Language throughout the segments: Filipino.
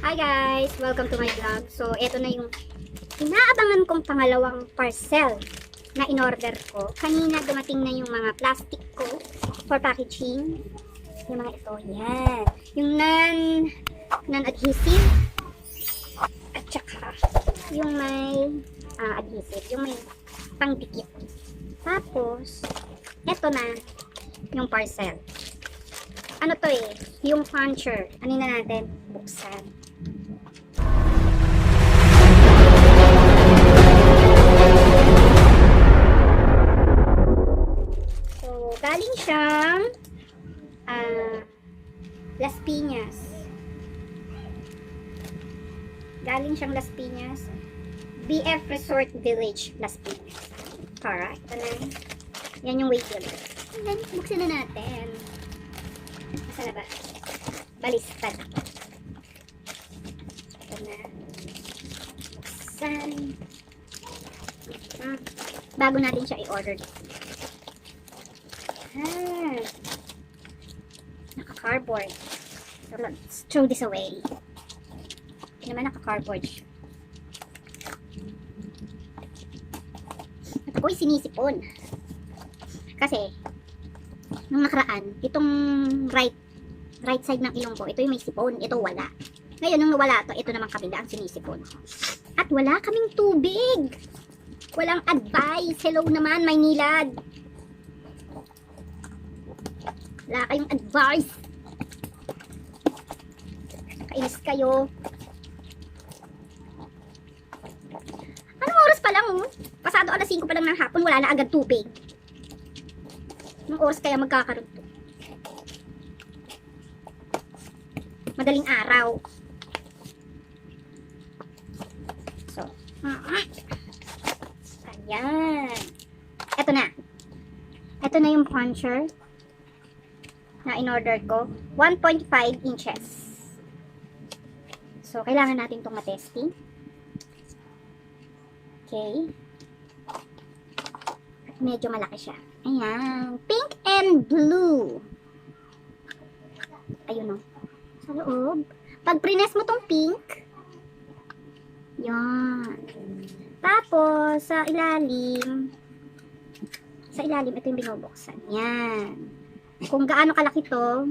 Hi guys! Welcome to my vlog. So, ito na yung inaabangan kong pangalawang parcel na in-order ko. Kanina dumating na yung mga plastic ko for packaging. Yung mga ito, yan. Yung non-adhesive. At saka, yung may adhesive. Yung may pangdikit. Tapos, ito na yung parcel. Ano to eh? Yung puncher. Ano na natin? Buksan. So, galing siyang Las Piñas. Galing siyang Las Piñas. BF Resort Village, Las Piñas. Alright, ito na. Yan yung weight limit. And then, buksan na natin. Nasa labas. Balistad. Ito na. Buksan. Bago natin siya i-order. Naka-cardboard. So, let's throw this away. Ito naman naka-cardboard siya. At ako'y sinisipon. Kasi, nung nakaraan, itong right side ng ilong ko, ito yung may sipon, ito wala. Ngayon, nung nawala to, ito naman kabila ang sinisipon. At wala kaming tubig. Walang advice. Hello naman, Maynilad. Wala kayong advice. Kainis kayo. Anong oras pa lang, oh? Pasado alas 5 pa lang ng hapon, wala na agad tubig. Anong oras kaya magkakaroon to? Madaling araw. So, ayan. Ito na. Ito na yung puncher na in-order ko. 1.5 inches. So, kailangan natin itong matesting. Okay. At medyo malaki siya. Ayan. Pink and blue. Ayun o. Sa loob. Pag prines mo tong pink, yan. Tapos, sa ilalim, ito yung binubuksan. Yan. Kung gaano kalaki to,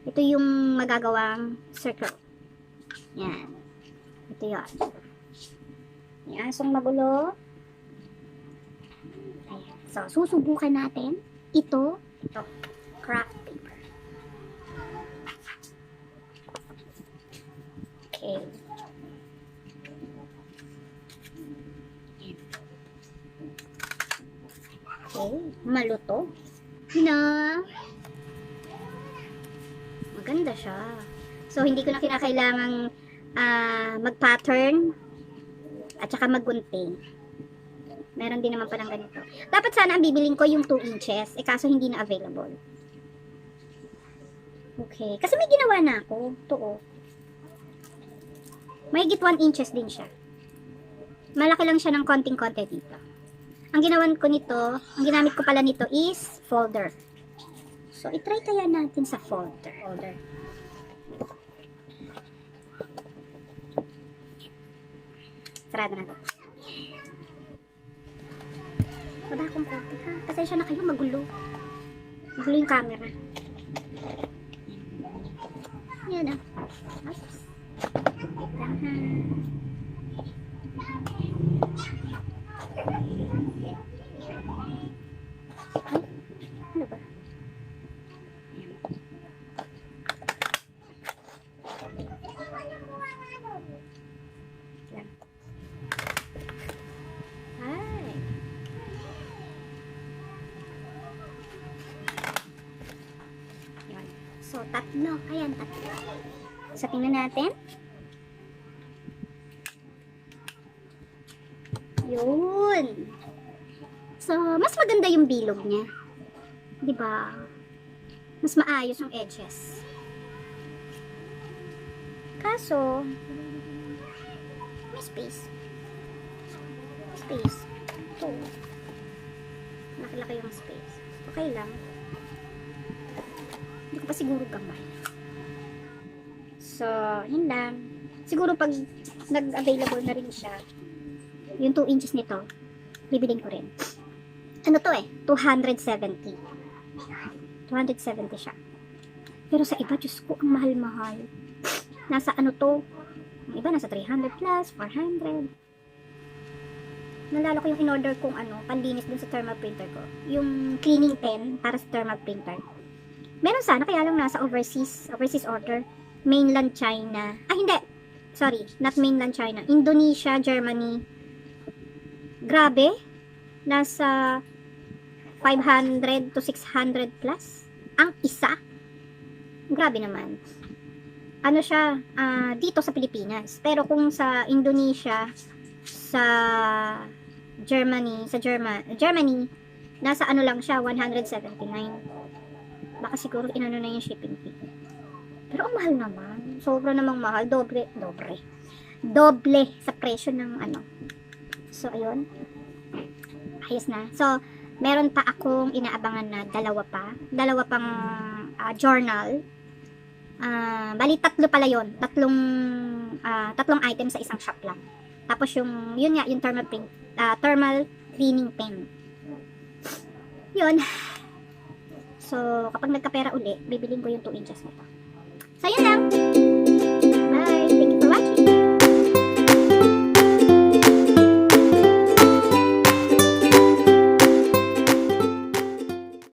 ito yung magagawang circle. Yan. Ito yan. Yan. So, magulo. Ayan. So, susubukan natin. Ito. Craft paper. Okay. Okay. Maluto. Na. Maganda siya. So, hindi ko na kinakailangang mag-pattern at saka mag-gunting. Meron din naman palang ganito. Dapat sana ang bibiling ko yung 2 inches. Eh, kaso hindi na available. Okay. Kasi may ginawa na ako. Ito, oh. Mahigit 1 inches din siya. Malaki lang siya ng konting-konti dito. Ang ginawan ko nito, ang ginamit ko pala nito is folder. So, itry kaya natin sa folder. Sarado na ito. Wala akong konti ha. Pasensya na kayo, magulo. Magulo yung camera. Yan ah. Oops. Ano ba? Ay. Yan. So, tatlo. Ayan, tatlo. So, tingnan natin. Yun. So, mas maganda yung bilog niya. 'Di ba? Mas maayos yung edges. Kaso, may space. Ito. Laki-laki yung space. Okay lang. Hindi ko pa siguro gamay. So, So, yun lang. Siguro pag nag-available na rin siya, yung 2 inches nito, bibiling ko rin. Ano to eh? 270. 270 siya. Pero sa iba, Diyos ko, ang mahal-mahal. Nasa ano to? Yung iba nasa 300 plus, 400. Nalala ko yung in-order kong panlinis dun sa thermal printer ko. Yung cleaning pen para sa thermal printer. Meron sana, kaya lang nasa overseas order. Mainland China. Ah, hindi. Sorry, not mainland China. Indonesia, Germany. Grabe. Nasa 500 to 600 plus. Ang isa. Grabe naman. Ano siya, dito sa Pilipinas. Pero kung sa Indonesia, sa Germany, Germany, nasa ano lang siya, 179. Baka siguro inano na yung shipping fee. Pero ang mahal naman. Sobra namang mahal. Doble sa presyo ng ano. So, ayun. Ayos na. So, meron pa akong inaabangan na dalawa pang journal. Bali, 3 pala yun. Tatlong item sa isang shop lang. Tapos yun nga, yung thermal cleaning pen. Yun. So, kapag nagkapera uli, bibiling ko yung 2 inches nito. So, yun lang.